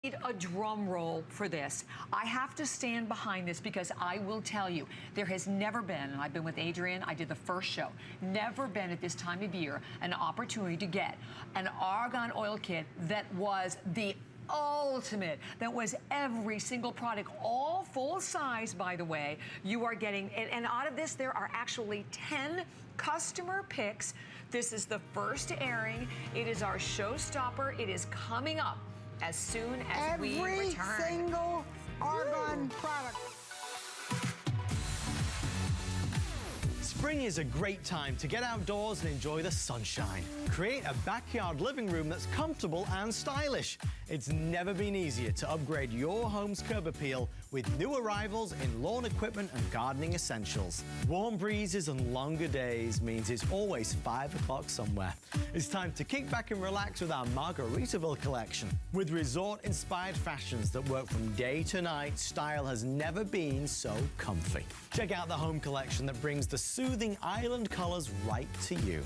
Need a drum roll for this. I have to stand behind this because I will tell you, there has never been, and I've been with Adrian, I did the first show, never been at this time of year an opportunity to get an argan oil kit that was the ultimate, that was every single product, all full size, by the way. You are getting, and out of this, there are actually 10 customer picks. This is the first airing. It is our showstopper. It is coming up as soon as we return. Every single Argan product. Spring is a great time to get outdoors and enjoy the sunshine. Create a backyard living room that's comfortable and stylish. It's never been easier to upgrade your home's curb appeal with new arrivals in lawn equipment and gardening essentials. Warm breezes and longer days means it's always 5 o'clock somewhere. It's time to kick back and relax with our Margaritaville collection. With resort-inspired fashions that work from day to night, style has never been so comfy. Check out the home collection that brings the soothing island colors right to you.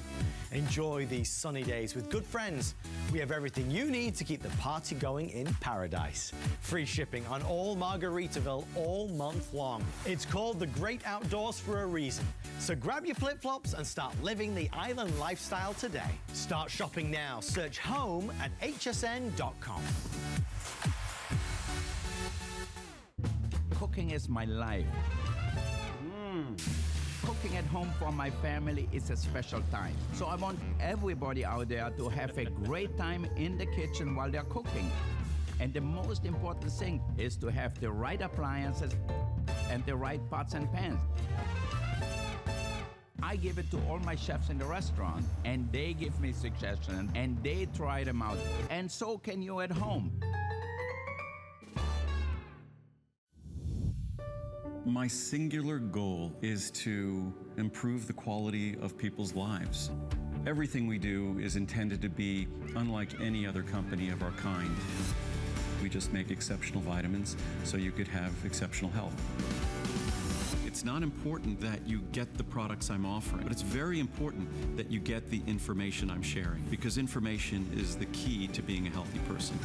Enjoy these sunny days with good friends. We have everything you need to keep the party going in paradise. Free shipping on all Margaritaville all month long. It's called the Great Outdoors for a reason. So grab your flip-flops and start living the island lifestyle today. Start shopping now. Search home at hsn.com. Cooking is my life. Cooking at home for my family is a special time. So I want everybody out there to have a great time in the kitchen while they're cooking. And the most important thing is to have the right appliances and the right pots and pans. I give it to all my chefs in the restaurant, and they give me suggestions, and they try them out. And so can you at home. My singular goal is to improve the quality of people's lives. Everything we do is intended to be unlike any other company of our kind. We just make exceptional vitamins so you could have exceptional health. It's not important that you get the products I'm offering, but it's very important that you get the information I'm sharing, because information is the key to being a healthy person.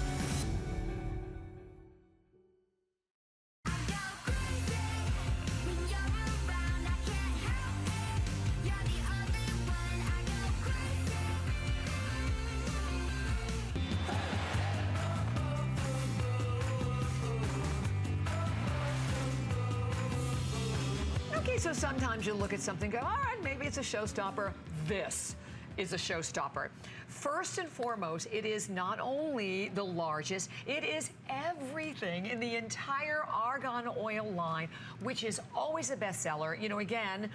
So sometimes you look at something and go, all right, maybe it's a showstopper. This is a showstopper. First and foremost, it is not only the largest, it is everything in the entire argan oil line, which is always a bestseller. You know, again,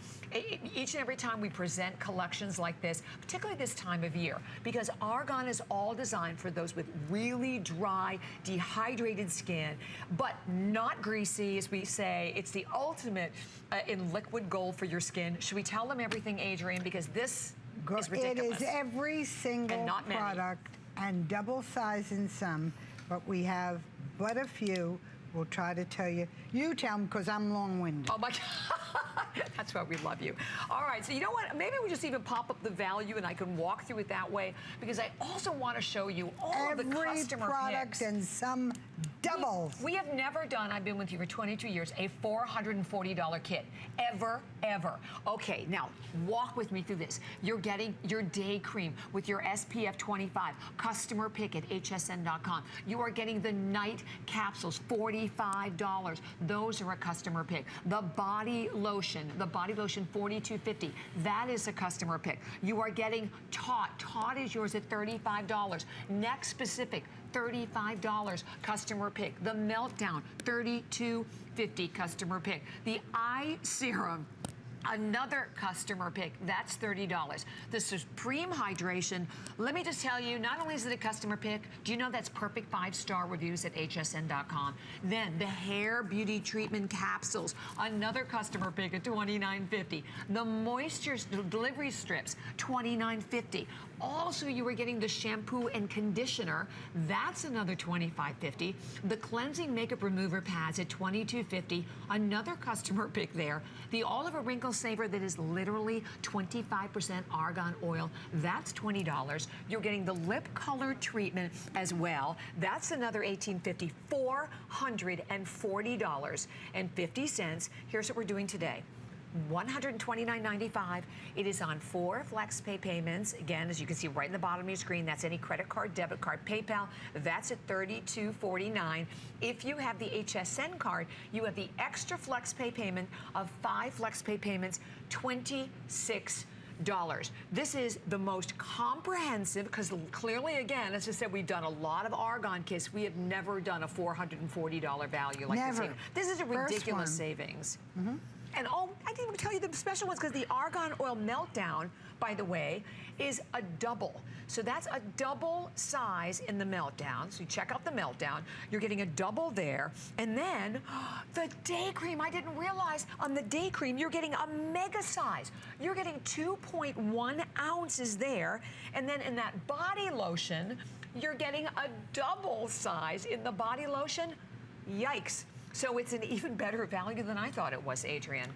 each and every time we present collections like this, particularly this time of year, because argan is all designed for those with really dry, dehydrated skin, but not greasy, as we say. It's the ultimate in liquid gold for your skin. Should we tell them everything, Adrian? Because this is ridiculous. It is every single product and double size in some, but we have but a few. We'll try to tell you. You tell them, because I'm long-winded. Oh my God, that's why we love you. All right, so you know what? Maybe we just even pop up the value and I can walk through it that way, because I also want to show you all of the customer product picks. And some doubles. We have never done, I've been with you for 22 years, a $440 kit. Ever. Okay, now walk with me through this. You're getting your day cream with your SPF 25, customer pick at hsn.com. You are getting the night capsules, $45. Those are a customer pick. The body lotion $42.50. That is a customer pick. You are getting Taut is yours at $35. Next Specific, $35 customer pick. The Meltdown, $32.50 customer pick. The eye serum, another customer pick, that's $30. The Supreme Hydration, let me just tell you, not only is it a customer pick, do you know that's perfect 5-star reviews at hsn.com? Then the Hair Beauty Treatment Capsules, another customer pick at $29.50. The Moisture Delivery Strips, $29.50. Also, you were getting the shampoo and conditioner. That's another $25.50. The cleansing makeup remover pads at $22.50. Another customer pick there. The Olive Wrinkle Saver that is literally 25% argan oil. That's $20. You're getting the lip color treatment as well. That's another $18.50. $440.50. Here's what we're doing today. $129.95. It is on 4 flex pay payments. Again, as you can see right in the bottom of your screen, that's any credit card, debit card, PayPal. That's at $32.49. If you have the HSN card, you have the extra flex pay payment of 5 flex pay payments, $26. This is the most comprehensive, because clearly, again, as I said, we've done a lot of argan kits. We have never done a $440 value like this. This is a ridiculous savings. And oh, I didn't even tell you the special ones, because the argan oil meltdown, by the way, is a double. So that's a double size in the meltdown. So you check out the meltdown. You're getting a double there. And then the day cream, I didn't realize on the day cream, you're getting a mega size. You're getting 2.1 ounces there. And then in that body lotion, you're getting a double size in the body lotion. Yikes. So it's an even better value than I thought it was, Adrienne.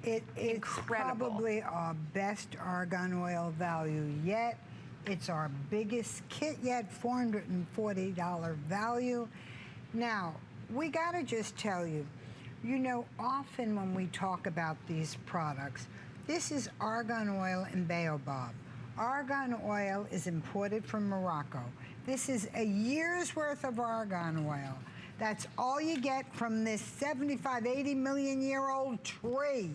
It's probably our best argan oil value yet. It's our biggest kit yet, $440 value. Now, we gotta just tell you, you know, often when we talk about these products, this is argan oil and baobab. Argan oil is imported from Morocco. This is a year's worth of argan oil. That's all you get from this 75, 80 million year old tree.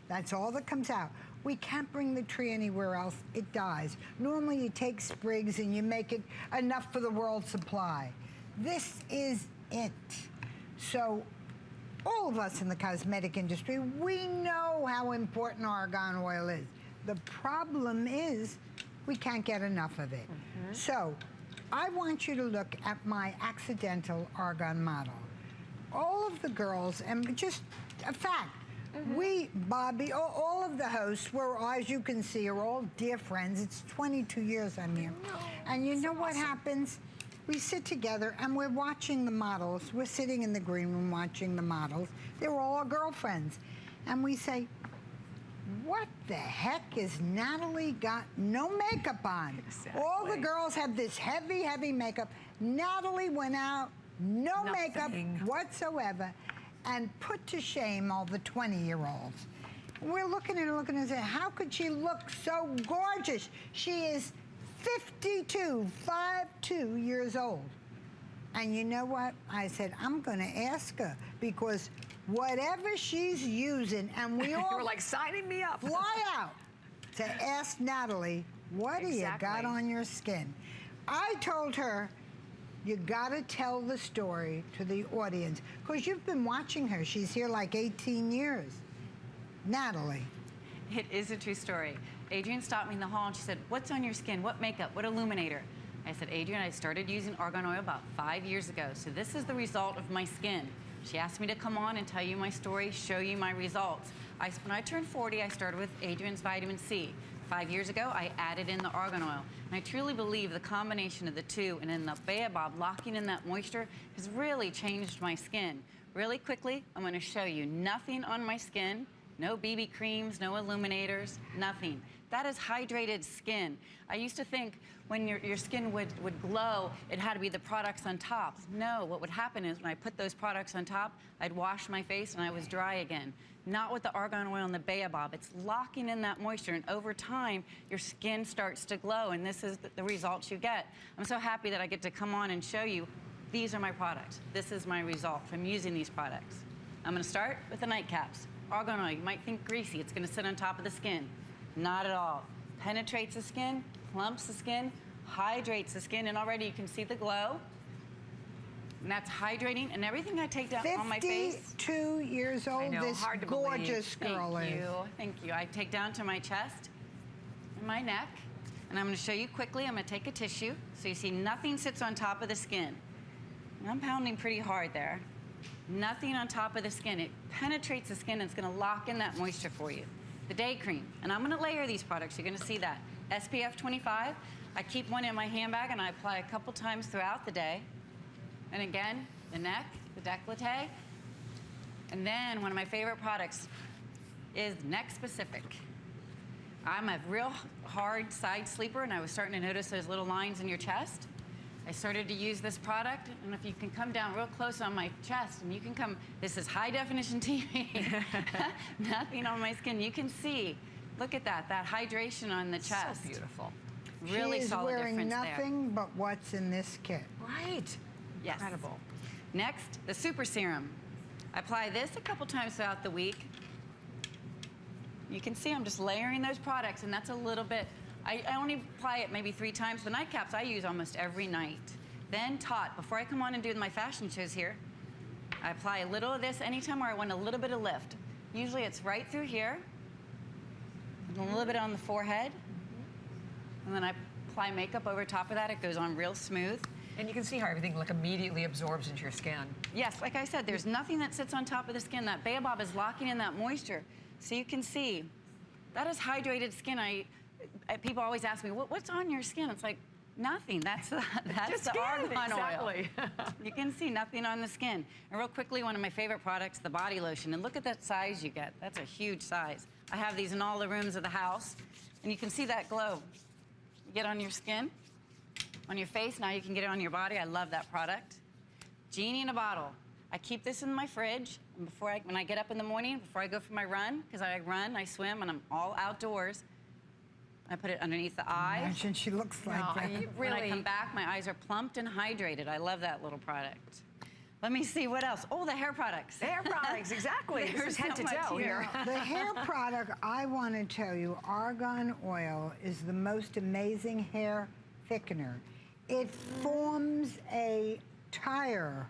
That's all that comes out. We can't bring the tree anywhere else. It dies. Normally you take sprigs and you make it enough for the world supply. This is it. So all of us in the cosmetic industry, we know how important argan oil is. The problem is we can't get enough of it. So I want you to look at my accidental argan model. All of the girls, and just a fact, we, Bobby, all of the hosts, were, as you can see, are all dear friends. It's 22 years I'm here. And you know what happens? We sit together and we're watching the models. We're sitting in the green room watching the models. They're all our girlfriends. And we say, what the heck is Natalie got no makeup on? Exactly. All the girls have this heavy, heavy makeup. Natalie went out, no makeup whatsoever, and put to shame all the 20-year-olds. We're looking at her, and saying, how could she look so gorgeous? She is 52 years old. And you know what? I said, I'm gonna ask her, because whatever she's using, and we all you were like signing me up. Fly out to ask Natalie, what do you got on your skin? I told her, you gotta tell the story to the audience, because you've been watching her. She's here like 18 years. Natalie. It is a true story. Adrienne stopped me in the hall and she said, what's on your skin? What makeup? What illuminator? I said, Adrienne, I started using argan oil about 5 years ago, so this is the result of my skin. She asked me to come on and tell you my story, show you my results. When I turned 40, I started with Adrienne's vitamin C. 5 years ago, I added in the argan oil. And I truly believe the combination of the two and in the baobab, locking in that moisture, has really changed my skin. Really quickly, I'm gonna show you nothing on my skin, no BB creams, no illuminators, nothing. That is hydrated skin. I used to think when your skin would glow, it had to be the products on top. No, what would happen is when I put those products on top, I'd wash my face and I was dry again. Not with the argan oil and the baobab. It's locking in that moisture, and over time, your skin starts to glow, and this is the results you get. I'm so happy that I get to come on and show you, these are my products. This is my result from using these products. I'm gonna start with the nightcaps. Argan oil, you might think greasy, it's gonna sit on top of the skin. Not at all. Penetrates the skin, plumps the skin, hydrates the skin, and already you can see the glow. And that's hydrating, and everything I take down on my face. 52 years old, I know, this hard to gorgeous believe. girl is. Thank you. I take down to my chest and my neck, and I'm gonna show you quickly. I'm gonna take a tissue, so you see nothing sits on top of the skin. And I'm pounding pretty hard there. Nothing on top of the skin. It penetrates the skin, and it's gonna lock in that moisture for you. The day cream, and I'm gonna layer these products. You're gonna see that. SPF 25, I keep one in my handbag and I apply a couple times throughout the day. And again, the neck, the décolleté. And then one of my favorite products is neck specific. I'm a real hard side sleeper and I was starting to notice those little lines in your chest. I started to use this product, and if you can come down real close on my chest, and you can come, this is high definition TV, nothing on my skin. You can see, look at that hydration on the chest. So beautiful. Really she is solid wearing difference nothing but what's in this kit. Right. Yes. Incredible. Next, the super serum. I apply this a couple times throughout the week. You can see I'm just layering those products, and that's a little bit. I only apply it maybe 3 times. The nightcaps I use almost every night. Then before I come on and do my fashion shows here, I apply a little of this anytime where I want a little bit of lift. Usually it's right through here, and a little bit on the forehead, and then I apply makeup over top of that. It goes on real smooth. And you can see how everything like immediately absorbs into your skin. Yes, like I said, there's nothing that sits on top of the skin. That baobab is locking in that moisture. So you can see, that is hydrated skin. People always ask me, what's on your skin? It's like, nothing. That's the argan exactly. oil. You can see nothing on the skin. And real quickly, one of my favorite products, the body lotion. And look at that size you get. That's a huge size. I have these in all the rooms of the house. And you can see that glow. You get on your skin, on your face. Now you can get it on your body. I love that product. Genie in a bottle. I keep this in my fridge. And when I get up in the morning, before I go for my run, because I run, I swim, and I'm all outdoors, I put it underneath the eyes. Imagine she looks like that. When I come back, my eyes are plumped and hydrated. I love that little product. Let me see what else. Oh, the hair products. The hair products, exactly. This is head to toe here. The hair product, I want to tell you, argan oil is the most amazing hair thickener. It forms a tire,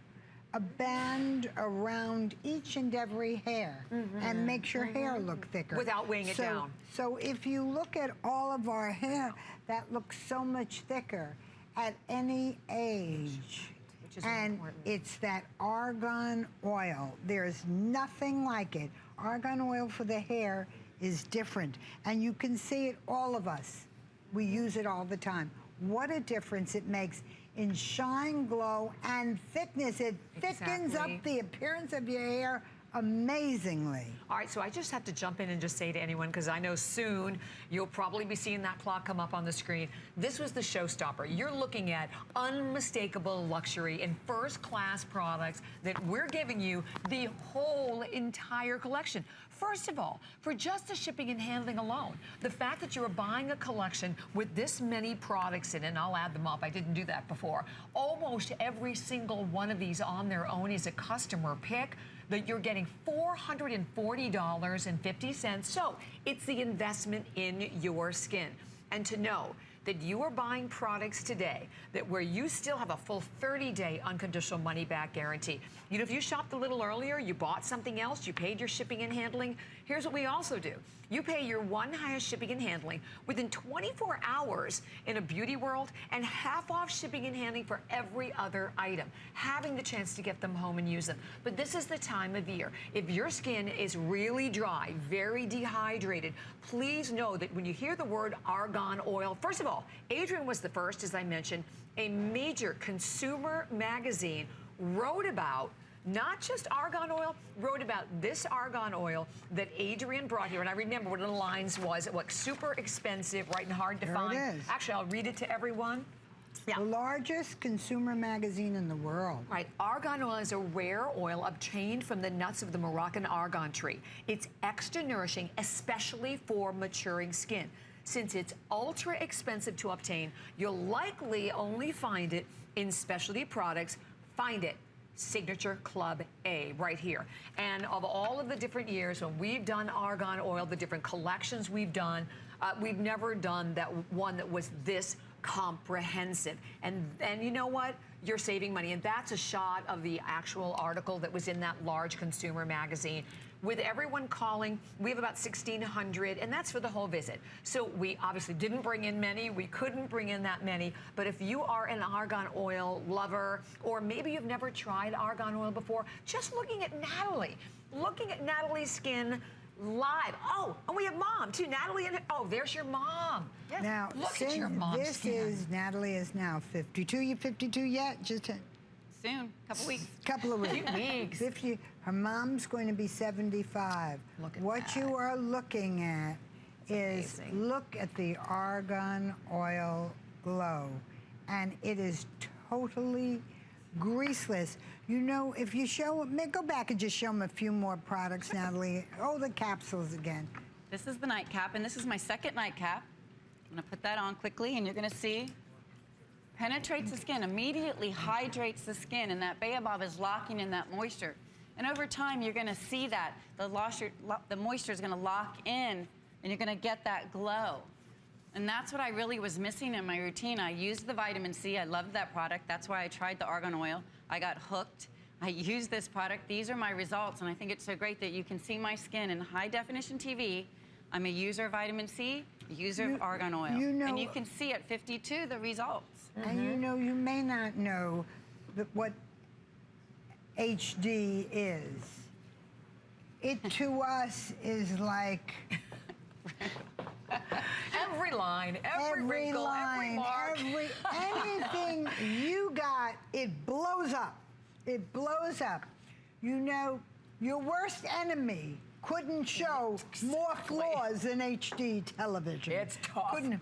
a band around each and every hair and makes your hair look thicker. Without weighing it down. So if you look at all of our hair, that looks so much thicker at any age. Which is really important. It's that argan oil. There's nothing like it. Argan oil for the hair is different. And you can see it, all of us. We use it all the time. What a difference it makes in shine, glow, and thickness. It thickens up the appearance of your hair amazingly. All right, so I just have to jump in and just say to anyone, because I know soon you'll probably be seeing that clock come up on the screen. This was the showstopper. You're looking at unmistakable luxury and first-class products that we're giving you the whole entire collection. First of all, for just the shipping and handling alone, the fact that you're buying a collection with this many products in it, and I'll add them up, I didn't do that before, almost every single one of these on their own is a customer pick, that you're getting $440.50. So it's the investment in your skin. And to know that you are buying products today that where you still have a full 30-day unconditional money-back guarantee. You know, if you shopped a little earlier, you bought something else, you paid your shipping and handling, here's what we also do. You pay your one highest shipping and handling within 24 hours in a beauty world, and half off shipping and handling for every other item, having the chance to get them home and use them. But this is the time of year. If your skin is really dry, very dehydrated, please know that when you hear the word argan oil, first of all, Adrian was the first, as I mentioned, a major consumer magazine wrote about not just argan oil, wrote about this argan oil that Adrian brought here. And I remember one of the lines was, what, super expensive, right, and hard to find. It is. Actually, I'll read it to everyone. Yeah. The largest consumer magazine in the world. Right, argan oil is a rare oil obtained from the nuts of the Moroccan argan tree. It's extra nourishing, especially for maturing skin. Since it's ultra expensive to obtain, you'll likely only find it in specialty products. Find it. Signature Club A right here. And of all of the different years when we've done argan oil, the different collections we've done, we've never done that one that was this comprehensive. And you know what? You're saving money. And that's a shot of the actual article that was in that large consumer magazine. With everyone calling, we have about 1,600, and that's for the whole visit. So we obviously didn't bring in many. We couldn't bring in that many. But if you are an argan oil lover, or maybe you've never tried argan oil before, just looking at Natalie's skin, live. Oh, and we have mom too, Natalie. And oh, there's your mom. Yes. Now, look at your mom's this skin. is, Natalie is now 52. You 52 yet? Just a Soon, couple weeks. couple of weeks. 2 weeks. 50. Her mom's going to be 75. Look at what that. you are looking at is, amazing. look at the Argan Oil Glow. And it is totally greaseless. You know, if you show, go back and just show them a few more products, Natalie. Oh, the capsules again. This is the nightcap, and this is my second nightcap. I'm gonna put that on quickly, and you're gonna see, penetrates the skin, immediately hydrates the skin, and that baobab is locking in that moisture. And over time, you're gonna see that. The moisture is gonna lock in, and you're gonna get that glow. And that's what I really was missing in my routine. I used the vitamin C. I loved that product. That's why I tried the argan oil. I got hooked. I used this product. These are my results, and I think it's so great that you can see my skin in high definition TV. I'm a user of vitamin C, a user of argan oil. you know- and you can see at 52 the results. And you know, you may not know what HD is. It to us is like Every line, every wrinkle, every mark. anything you got, it blows up. It blows up. You know, your worst enemy couldn't show more flaws than HD television. It's tough. Couldn't.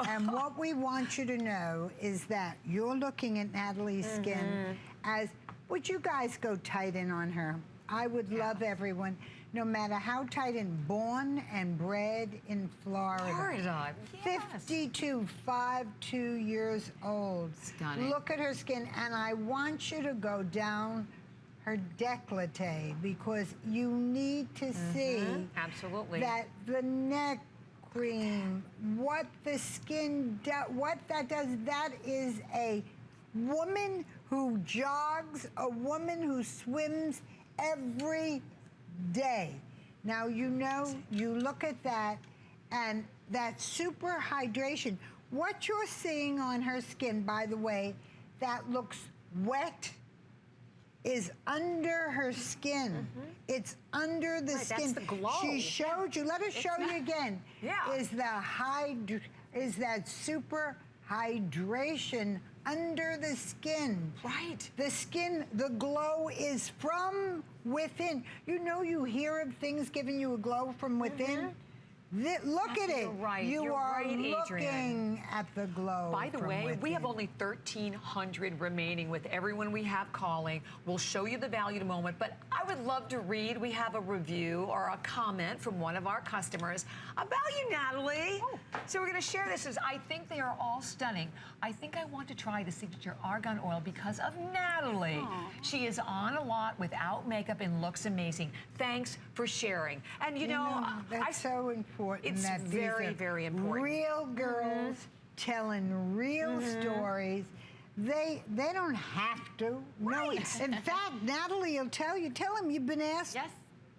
And what we want you to know is that you're looking at Natalie's skin as, would you guys go tight in on her? I would love everyone, no matter how tight and born and bred in Florida. Florida, yes. 52, 52 years old. Stunning. Look at her skin, and I want you to go down her décolleté because you need to see Absolutely. that the neck cream, what the skin does, what that does, that is a woman who jogs, a woman who swims every day. Now, you know, you look at that, and that super hydration, what you're seeing on her skin, by the way, that looks wet, is under her skin. It's under the Right, skin. that's the glow. She showed you. Let us show you again. Yeah. Is that super hydration under the skin. Right. The skin, the glow is from within. You know, you hear of things giving you a glow from within. Look at it. You're right. You You're are right, looking Adrienne. at the glow. By the from way, we have within. only 1,300 remaining with everyone we have calling. We'll show you the value in a moment, but I would love to read. We have a review or a comment from one of our customers about you, Natalie. So we're going to share this. I think they are all stunning. I think I want to try the signature argan oil because of Natalie. She is on a lot without makeup and looks amazing. Thanks for sharing. And you know, that's so important. It's that these very, are very important. Real girls telling real stories. They don't have to. No. In fact, Natalie will tell you. Tell him you've been asked. Yes.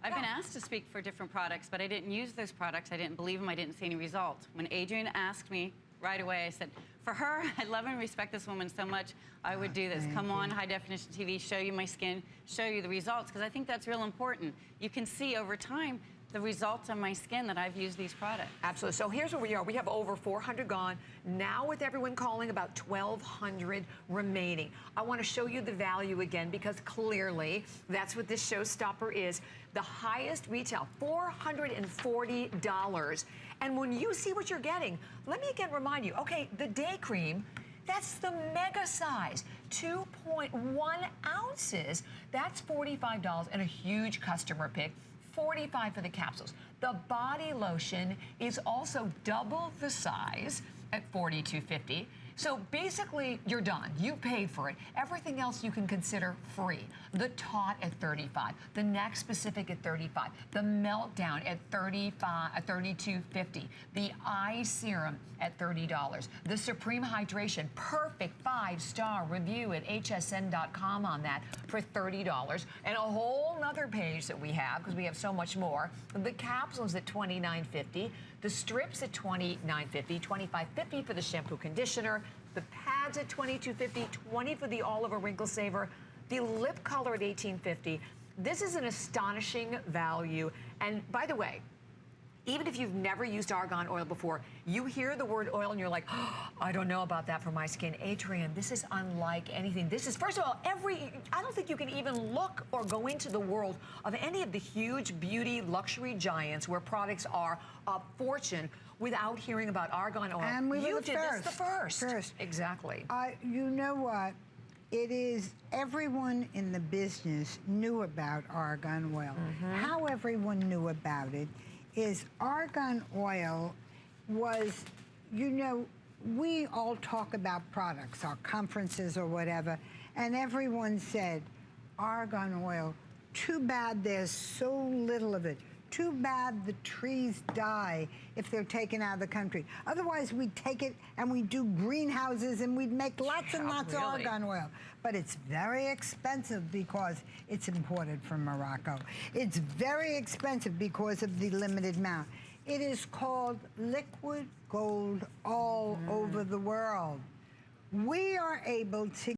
I've been asked to speak for different products, but I didn't use those products. I didn't believe them. I didn't see any results. When Adrienne asked me right away, I said, for her, I love and respect this woman so much, I would do this. Come on, high definition TV, show you my skin, show you the results, because I think that's real important. You can see over time the results on my skin that I've used these products. Absolutely. So here's where we are. We have over 400 gone. Now with everyone calling, about 1,200 remaining. I want to show you the value again because clearly that's what this showstopper is. The highest retail, $440. And when you see what you're getting, let me again remind you, okay, the day cream, that's the mega size, 2.1 ounces. That's $45 and a huge customer pick. $45 for the capsules. The body lotion is also double the size at $42.50. So basically, you're done. You paid for it. Everything else you can consider free. The Taut at $35. The Neck Specific at $35. The Meltdown at $32.50. The Eye Serum at $30. The Supreme Hydration, perfect 5-star review at hsn.com on that for $30. And a whole nother page that we have, because we have so much more. The capsules at $29.50. The strips at $29.50, $25.50 for the shampoo conditioner, the pads at $22.50, $20 for the all-over wrinkle saver, the lip color at $18.50, This is an astonishing value. And by the way, even if you've never used argan oil before, you hear the word oil and you're like, oh, I don't know about that for my skin. Adrienne, this is unlike anything. This is, first of all, I don't think you can even look or go into the world of any of the huge beauty luxury giants where products are a fortune without hearing about argan oil. And we were the first. This the first. Exactly. You know what? It is, everyone in the business knew about argan oil. How everyone knew about it is argan oil was, you know, we all talk about products, our conferences or whatever, and everyone said, argan oil, too bad there's so little of it. Too bad the trees die if they're taken out of the country. Otherwise, we'd take it and we'd do greenhouses and we'd make lots and lots of argan oil. But it's very expensive because it's imported from Morocco. It's very expensive because of the limited amount. It is called liquid gold all over the world. We are able to